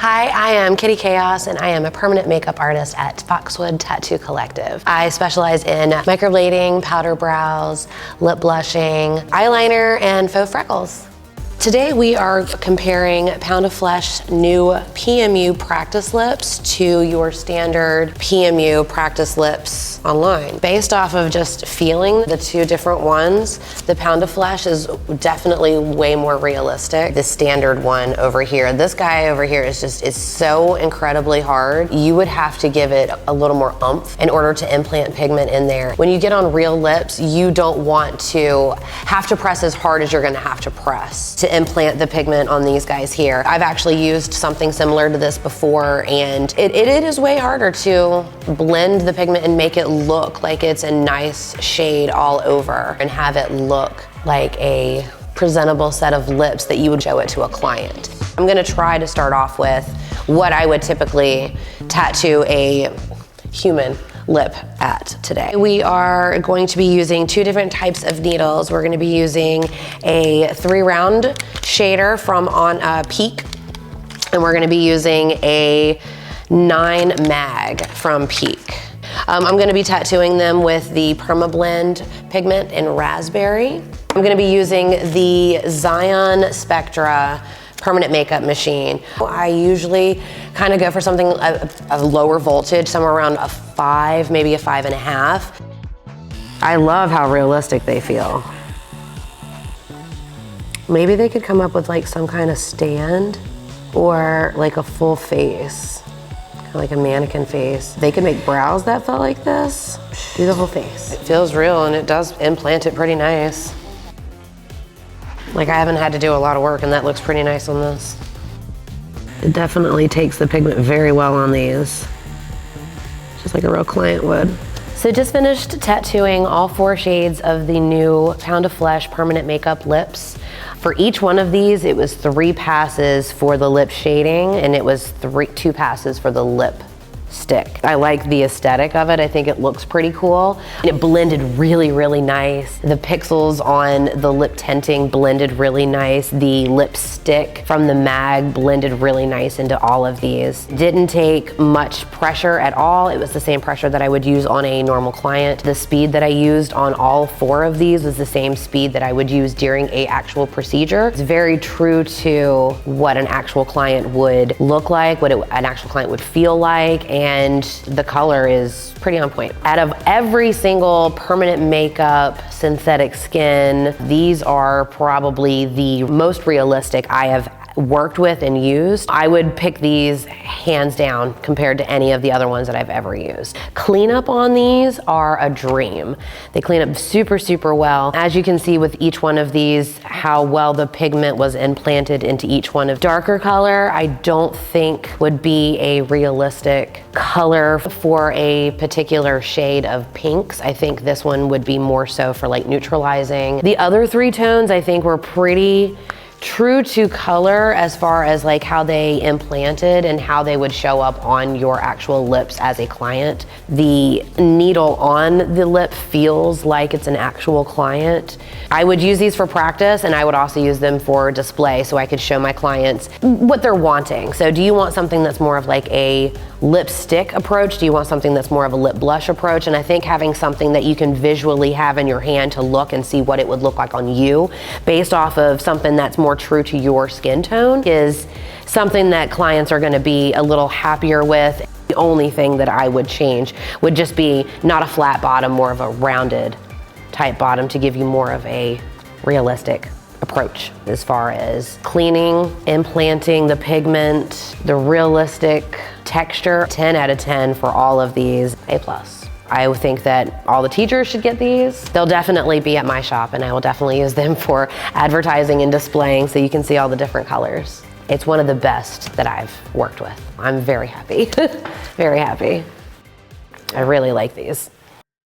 Hi, I am Kitty Chaos and I am a permanent makeup artist at Foxwood Tattoo Collective. I specialize in microblading, powder brows, lip blushing, eyeliner, and faux freckles. Today we are comparing Pound of Flesh new PMU practice lips to your standard PMU practice lips online. Based off of just feeling the two different ones, the Pound of Flesh is definitely way more realistic. The standard one over here, this guy over here is so incredibly hard. You would have to give it a little more oomph in order to implant pigment in there. When you get on real lips, you don't want to have to press as hard as you're gonna have to press to implant the pigment on these guys here. I've actually used something similar to this before, and it is way harder to blend the pigment and make it look like it's a nice shade all over and have it look like a presentable set of lips that you would show it to a client. I'm gonna try to start off with what I would typically tattoo a human lip at today. We are going to be using two different types of needles. We're going to be using a 3-round shader from On Peak, and we're going to be using a 9 mag from Peak. I'm going to be tattooing them with the Permablend pigment in Raspberry. I'm going to be using the Zion Spectra permanent makeup machine. I usually kind of go for something a lower voltage, somewhere around a 5, maybe a 5.5. I love how realistic they feel. Maybe they could come up with like some kind of stand or like a full face, kind of like a mannequin face. They could make brows that felt like this. Do the whole face. It feels real and it does implant it pretty nice. Like, I haven't had to do a lot of work and that looks pretty nice on this. It definitely takes the pigment very well on these, just like a real client would. So just finished tattooing all 4 shades of the new Pound of Flesh permanent makeup lips. For each one of these, it was 3 passes for the lip shading and it was 2 passes for the lip stick. I like the aesthetic of it. I think it looks pretty cool. It blended really, really nice. The pixels on the lip tinting blended really nice. The lipstick from the mag blended really nice into all of these. Didn't take much pressure at all. It was the same pressure that I would use on a normal client. The speed that I used on all 4 of these was the same speed that I would use during an actual procedure. It's very true to what an actual client would look like, what an actual client would feel like, and the color is pretty on point. Out of every single permanent makeup synthetic skin, these are probably the most realistic I have worked with and used. I would pick these hands down compared to any of the other ones that I've ever used. Cleanup on these are a dream. They clean up super, super well. As you can see with each one of these, how well the pigment was implanted into each one. Of darker color, I don't think would be a realistic color for a particular shade of pinks. I think this one would be more so for like neutralizing. The other 3 tones I think were pretty true to color as far as like how they implanted and how they would show up on your actual lips as a client. The needle on the lip feels like it's an actual client. I would use these for practice and I would also use them for display so I could show my clients what they're wanting. So do you want something that's more of like a lipstick approach? Do you want something that's more of a lip blush approach? And I think having something that you can visually have in your hand to look and see what it would look like on you based off of something that's more true to your skin tone is something that clients are going to be a little happier with. The only thing that I would change would just be not a flat bottom, more of a rounded type bottom to give you more of a realistic approach as far as cleaning, implanting the pigment, the realistic texture. 10 out of 10 for all of these, A+. I think that all the teachers should get these. They'll definitely be at my shop and I will definitely use them for advertising and displaying so you can see all the different colors. It's one of the best that I've worked with. I'm very happy, very happy. I really like these.